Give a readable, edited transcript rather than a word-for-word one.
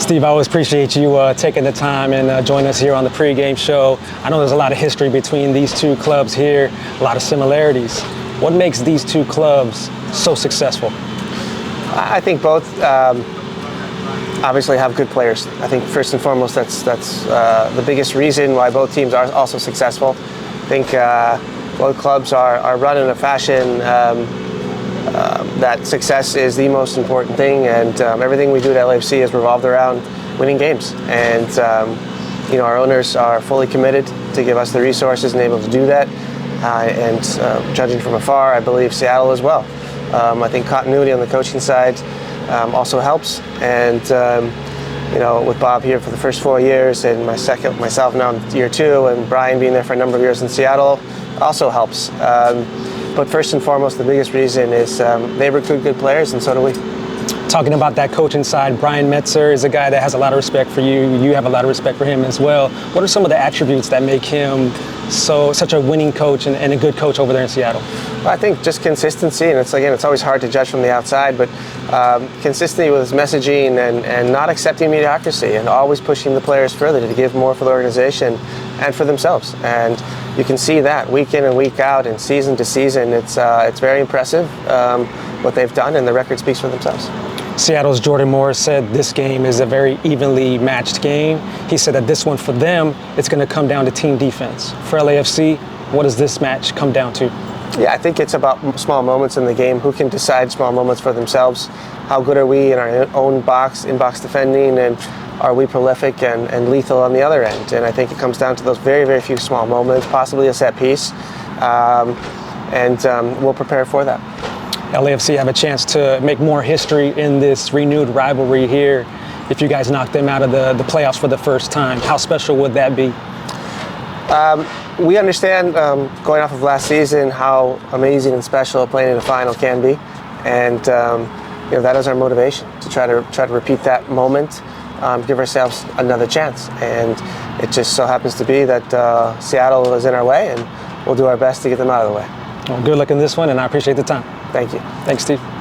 Steve, I always appreciate you taking the time and joining us here on the pregame show. I know there's a lot of history between these two clubs here, a lot of similarities. What makes these two clubs so successful? I think both obviously have good players. I think first and foremost that's the biggest reason why both teams are also successful. I think both clubs are run in a fashion that success is the most important thing, and everything we do at LAFC is revolved around winning games. And our owners are fully committed to give us the resources and able to do that. And judging from afar, I believe Seattle as well. I think continuity on the coaching side also helps, and with Bob here for the first 4 years, and myself now in year 2, and Brian being there for a number of years in Seattle also helps. But first and foremost, the biggest reason is they recruit good players, and so do we. Talking about that coaching side, Brian Metzer is a guy that has a lot of respect for you. You have a lot of respect for him as well. What are some of the attributes that make him such a winning coach and a good coach over there in Seattle? Well, I think just consistency, and it's always hard to judge from the outside, but consistency with his messaging and not accepting mediocrity and always pushing the players further to give more for the organization and for themselves. And you can see that week in and week out and season to season. It's very impressive what they've done, and the record speaks for themselves. Seattle's Jordan Morris said this game is a very evenly matched game. He said that this one for them, it's going to come down to team defense. For LAFC, what does this match come down to? Yeah, I think it's about small moments in the game. Who can decide small moments for themselves? How good are we in our own in-box defending, and are we prolific and lethal on the other end? And I think it comes down to those very, very few small moments, possibly a set piece, and we'll prepare for that. LAFC have a chance to make more history in this renewed rivalry here if you guys knock them out of the playoffs for the first time. How special would that be? We understand, going off of last season, how amazing and special playing in a final can be, and that is our motivation, to try to repeat that moment, give ourselves another chance. And it just so happens to be that Seattle is in our way, and we'll do our best to get them out of the way. Well, good luck in this one, and I appreciate the time. Thank you. Thanks, Steve.